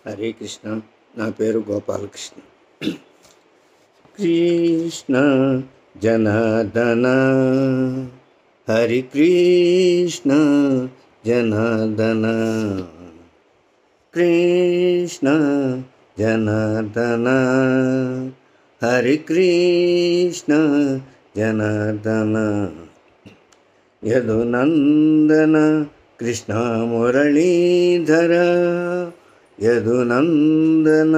హరే కృష్ణ. నా పేరు గోపాలకృష్ణ. కృష్ణ జనార్దన హరి కృష్ణ జనార్దన కృష్ణ జనార్దన హరి కృష్ణ జనార్దన యదునందన కృష్ణ మురళీధర యదునందన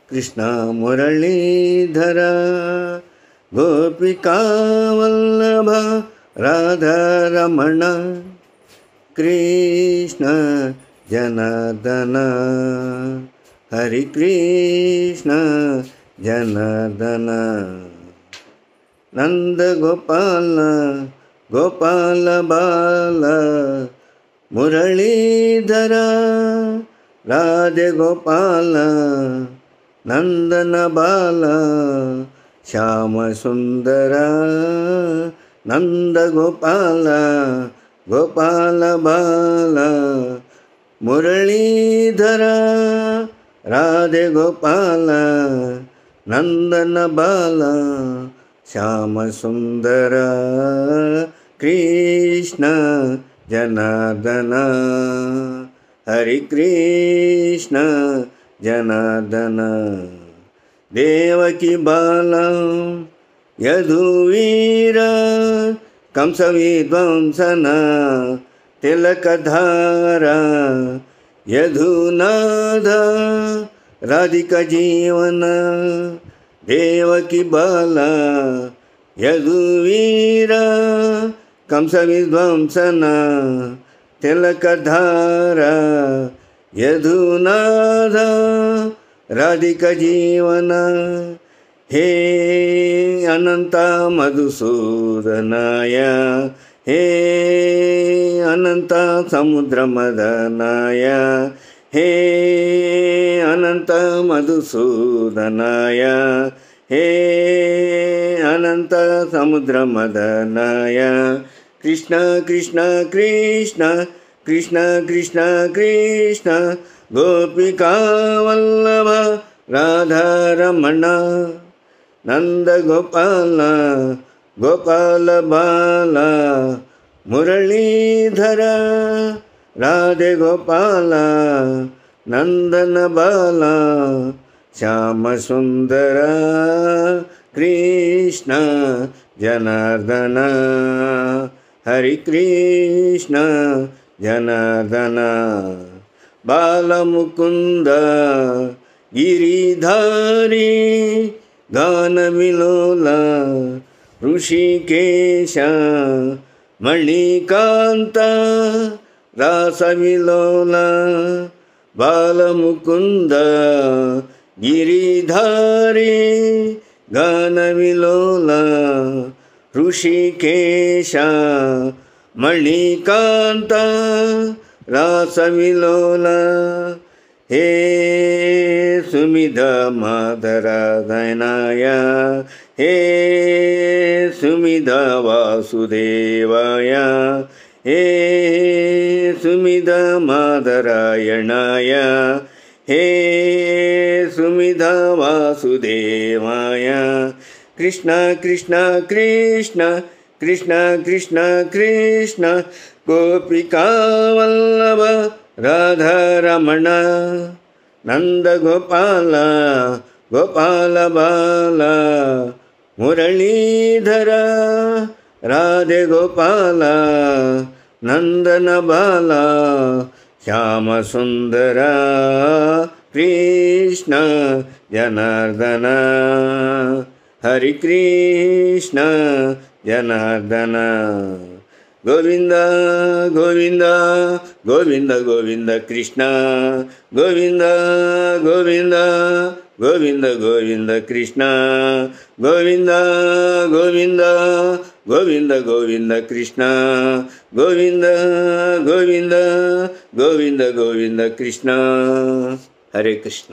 కృష్ణ మురళీధర గోపికా వల్లభ రాధారమణ కృష్ణ జనార్దన హరి కృష్ణ జనార్దన నందగోపాల గోపాల బాల మురళీధర రాధే గోపాల నందన బాల శ్యామ సుందర నంద గోపాల గోపాల బాల మురళీధర రాధే గోపాల నందన బాల శ్యామ సుందర కృష్ణ జనార్దన హరి కృష్ణ జనార్దన దేవకి బాల యదువీర కంస విధ్వంసన తిలకధార యదునాథ రాధిక జీవన దేవకి బాల యదువీర కంస విధ్వంసన తిలకధార యదునాథ రాధిక జీవన హే అనంత మధుసూదనాయ హే అనంత సముద్రమదనాయ హే అనంత మధుసూదనాయ హే అనంత సముద్రమదనాయ కృష్ణ కృష్ణ కృష్ణ కృష్ణ కృష్ణ కృష్ణ గోపికా వల్లభ రాధారమణ నందగోపాల గోపాల బాల మురళీధర రాధే గోపాల నందన బాల శ్యామ సుందర కృష్ణ జనార్దన హరి కృష్ణ జనార్దన బాలముకుంద గిరిధారి గాన విలోల ఋషికేశ మణికాంత రాస విలోల బాలముకుంద గిరిధారి గాన విలోల ఋషికేశ మణికాంత రాస విలోల హే సుమిధ మాధరాధనాయ హే సుమిధ వాసుదేవాయ హే సుమిధ మాధరాయణాయ హే సుమిధ వాసుదేవాయ కృష్ణ కృష్ణ కృష్ణ కృష్ణ కృష్ణ కృష్ణ గోపికా వల్లభ రాధారమణ నందగోపాల గోపాల బాల మురళీధర రాధే గోపాల నందన బాల శ్యామ సుందర కృష్ణ జనార్దన హరి కృష్ణ జనార్దన గోవింద గోవింద గోవింద గోవింద కృష్ణ గోవింద గోవింద గోవింద గోవింద కృష్ణ గోవింద గోవింద గోవింద గోవింద కృష్ణ గోవింద గోవింద గోవింద గోవింద కృష్ణ. హరే కృష్ణ.